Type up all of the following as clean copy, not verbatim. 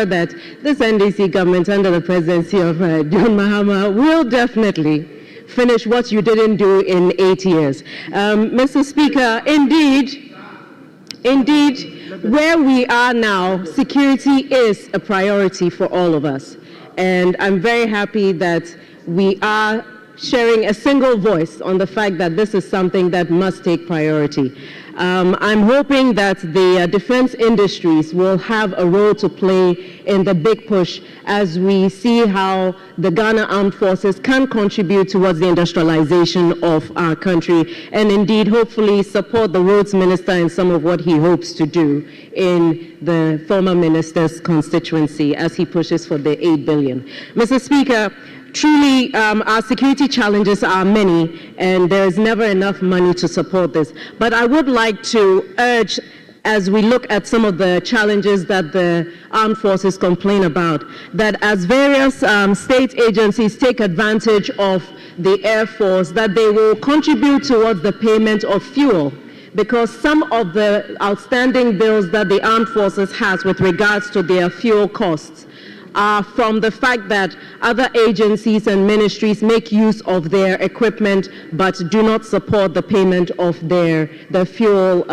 sure that this NDC government under the presidency of John Mahama will definitely finish what you didn't do in 8 years. Mr. Speaker, indeed, where we are now, security is a priority for all of us. And I'm very happy that we are sharing a single voice on the fact that this is something that must take priority. I'm hoping that the defense industries will have a role to play in the big push as we see how the Ghana Armed Forces can contribute towards the industrialization of our country, and indeed hopefully support the roads minister in some of what he hopes to do in the former minister's constituency as he pushes for the 8 billion. Mr. Speaker, truly, our security challenges are many, and there is never enough money to support this. But I would like to urge, as we look at some of the challenges that the armed forces complain about, that as various state agencies take advantage of the Air Force, that they will contribute towards the payment of fuel, because some of the outstanding bills that the armed forces has with regards to their fuel costs are from the fact that other agencies and ministries make use of their equipment but do not support the payment of the fuel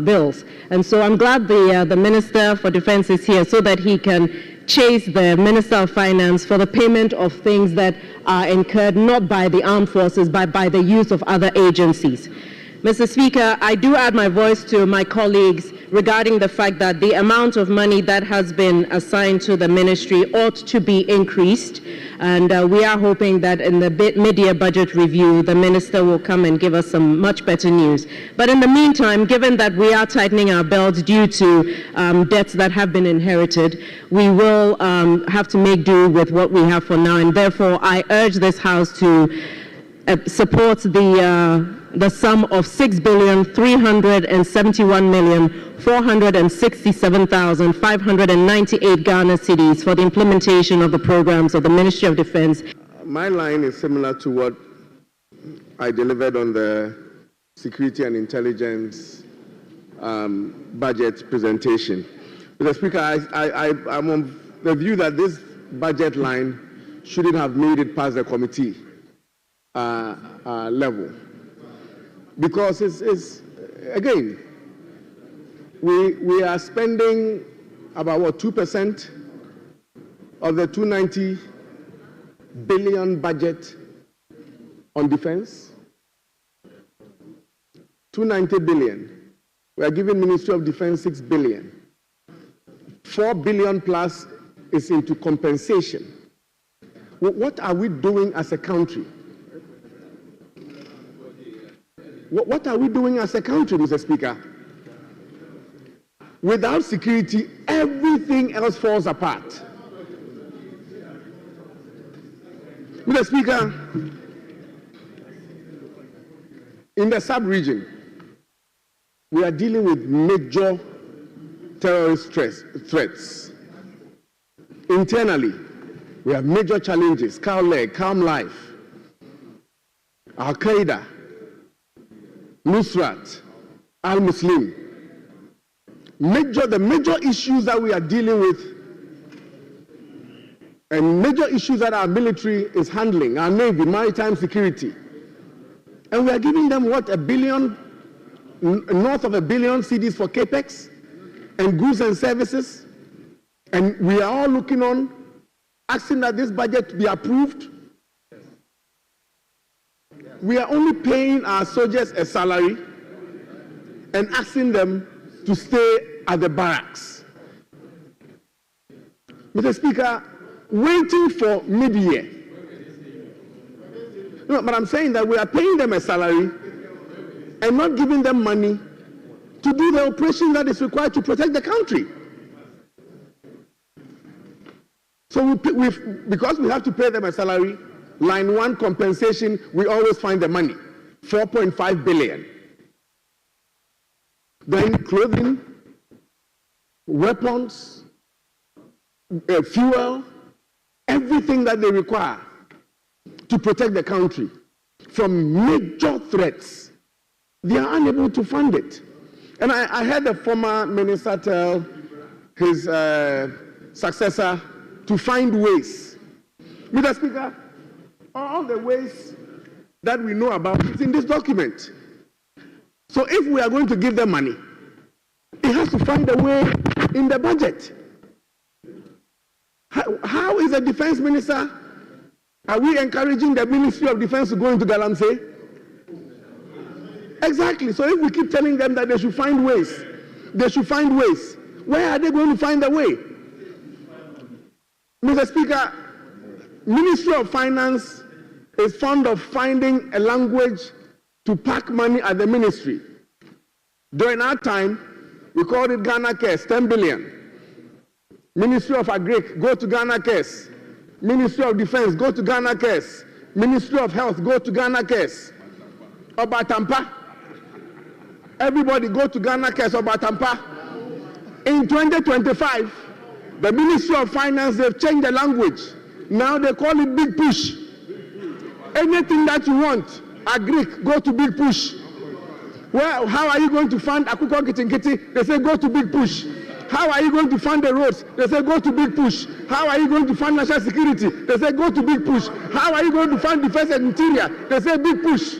bills. And so I'm glad the Minister for Defense is here so that he can chase the Minister of Finance for the payment of things that are incurred not by the armed forces but by the use of other agencies. Mr. Speaker, I do add my voice to my colleagues regarding the fact that the amount of money that has been assigned to the ministry ought to be increased, and we are hoping that in the mid-year budget review, the minister will come and give us some much better news. But in the meantime, given that we are tightening our belts due to debts that have been inherited, we will have to make do with what we have for now, and therefore I urge this House to support the sum of 6,371,467,598 Ghana cedis for the implementation of the programs of the Ministry of Defense. My line is similar to what I delivered on the Security and Intelligence budget presentation. Mr. Speaker, I'm on the view that this budget line shouldn't have made it past the committee level. Because it's again, we are spending about what, 2% of the 290 billion budget on defense. 290 billion. We are giving Ministry of Defense 6 billion. 4 billion plus is into compensation. What are we doing as a country? What are we doing as a country, Mr. Speaker? Without security, everything else falls apart. Mr. Speaker, in the sub-region, we are dealing with major terrorist threats. Internally, we have major challenges: Korle, Calm Life, Al-Qaeda, Nusrat, Al-Muslim. The major issues that we are dealing with and major issues that our military is handling, our Navy, maritime security. And we are giving them, what, $1 billion, north of $1 billion cedis for capex and goods and services. And we are all looking on, asking that this budget be approved. We are only paying our soldiers a salary and asking them to stay at the barracks. Mr. Speaker, waiting for mid-year. No, but I'm saying that we are paying them a salary and not giving them money to do the operation that is required to protect the country. So because we have to pay them a salary, line 1 compensation, we always find the money, 4.5 billion. Then clothing, weapons, fuel, everything that they require to protect the country from major threats, they are unable to fund it. And I heard the former minister tell his successor to find ways. Mr. Speaker, all the ways that we know about is in this document. So if we are going to give them money, it has to find a way in the budget. How is the defense minister? Are we encouraging the Ministry of Defense to go into Galamsey? Exactly. So if we keep telling them that they should find ways, where are they going to find the way? Mr. Speaker, Ministry of Finance is fond of finding a language to pack money at the ministry. During our time, we called it Ghana Cares, 10 billion. Ministry of Agric, go to Ghana Cares. Ministry of Defense, go to Ghana Cares. Ministry of Health, go to Ghana Cares. Obatampa, everybody go to Ghana Cares, Obatampa. In 2025, the Ministry of Finance, they've changed the language. Now they call it Big Push. Anything that you want, Agric, go to Big Push. Well, how are you going to fund Akuko Kitinkiti? They say go to Big Push. How are you going to fund the roads? They say go to Big Push. How are you going to fund national security? They say go to Big Push. How are you going to fund defense and interior? They say Big Push.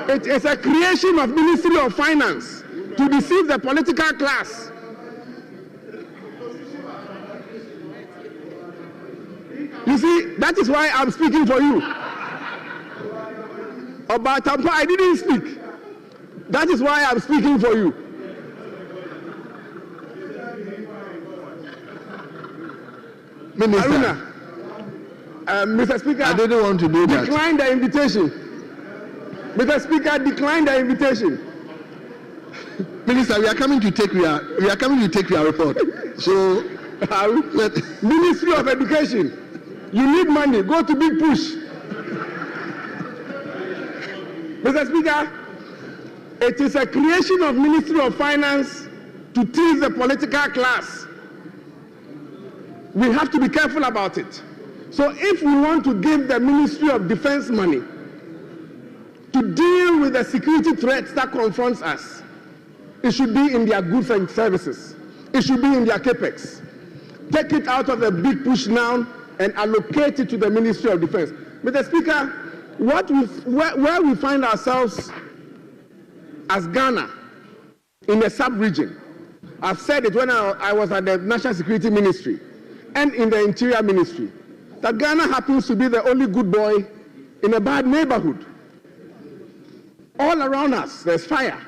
It is a creation of Ministry of Finance to deceive the political class. You see, that is why I'm speaking for you. About Tampa, I didn't speak. That is why I'm speaking for you. Minister, Aruna, Mr. Speaker, I didn't want to do that. Decline the invitation. Mr. Speaker, decline the invitation. Minister, we are coming to take your report. So, Ministry of Education, you need money. Go to Big Push. Mr. Speaker, it is a creation of Ministry of Finance to tease the political class. We have to be careful about it. So if we want to give the Ministry of Defense money to deal with the security threats that confronts us, it should be in their goods and services. It should be in their capex. Take it out of the Big Push now and allocate it to the Ministry of Defense. Mr. Speaker, where we find ourselves as Ghana in the sub-region, I've said it when I was at the National Security Ministry and in the Interior Ministry, that Ghana happens to be the only good boy in a bad neighborhood. All around us, there's fire.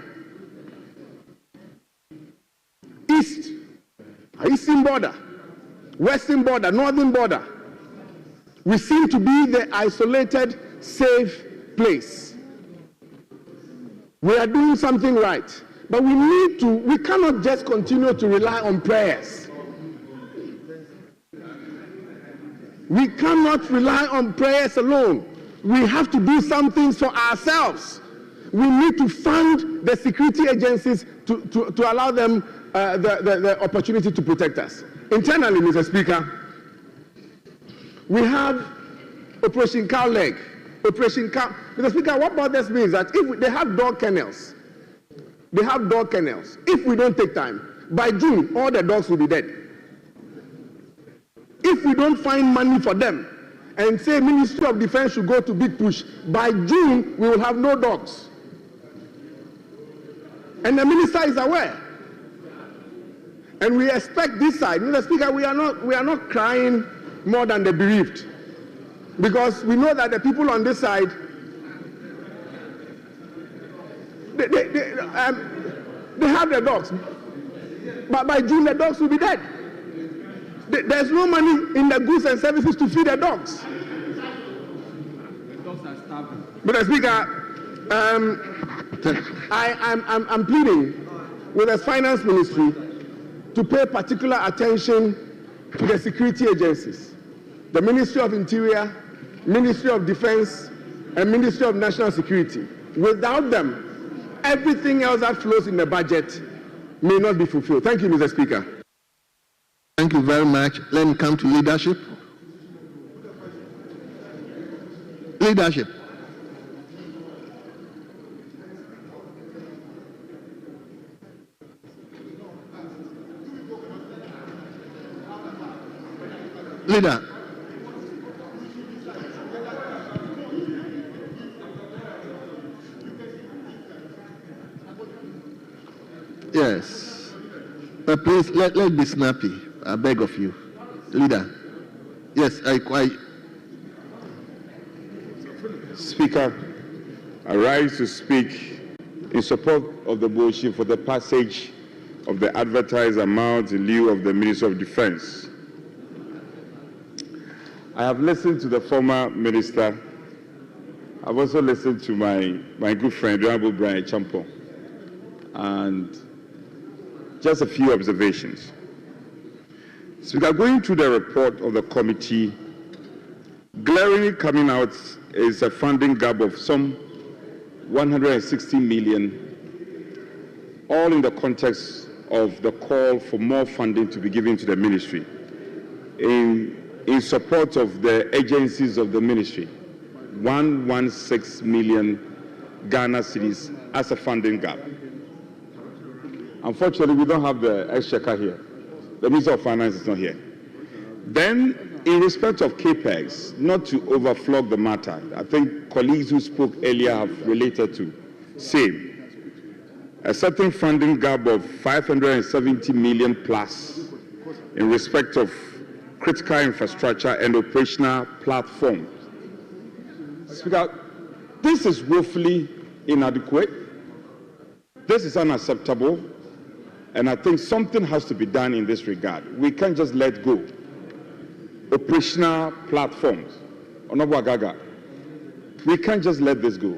Eastern border, western border, northern border. We seem to be the isolated, safe place. We are doing something right, but we cannot just continue to rely on prayers. We cannot rely on prayers alone. We have to do something for ourselves. We need to fund the security agencies to allow them the opportunity to protect us. Internally, Mr. Speaker, we have Operation Cow Leg. Mr. Speaker, what bothers me is that if they have dog kennels, if we don't take time, by June, all the dogs will be dead. If we don't find money for them and say Ministry of Defense should go to Big Push, by June, we will have no dogs. And the minister is aware. And we expect this side. Mr. Speaker, we are not crying more than the bereaved. Because we know that the people on this side, they have their dogs. But by June, the dogs will be dead. There's no money in the goods and services to feed the dogs. The dogs are starving. Mr. Speaker, I'm pleading with the Finance Ministry to pay particular attention to the security agencies, the Ministry of Interior, Ministry of Defense, and Ministry of National Security. Without them, everything else that flows in the budget may not be fulfilled. Thank you, Mr. Speaker. Thank you very much. Let me come to leadership. Leadership. Leader. Yes. But please, let be snappy. I beg of you. Leader. Yes, I Speaker, I rise to speak in support of the motion for the passage of the advertised amount in lieu of the Minister of Defense. I have listened to the former minister. I've also listened to my good friend, Honorable Brian Champo, and just a few observations. Speaker, going through the report of the committee, glaringly coming out is a funding gap of some 160 million, all in the context of the call for more funding to be given to the ministry in support of the agencies of the ministry. 116 million Ghana cedis as a funding gap. Unfortunately, we don't have the exchequer here. The Minister of Finance is not here. Then, in respect of CAPEX, not to overflog the matter, I think colleagues who spoke earlier have related to, same. A certain funding gap of 570 million plus in respect of critical infrastructure and operational platforms. Speaker, this is woefully inadequate. This is unacceptable. And I think something has to be done in this regard. We can't just let go. Operational platforms, Honorable Agaga, we can't just let this go.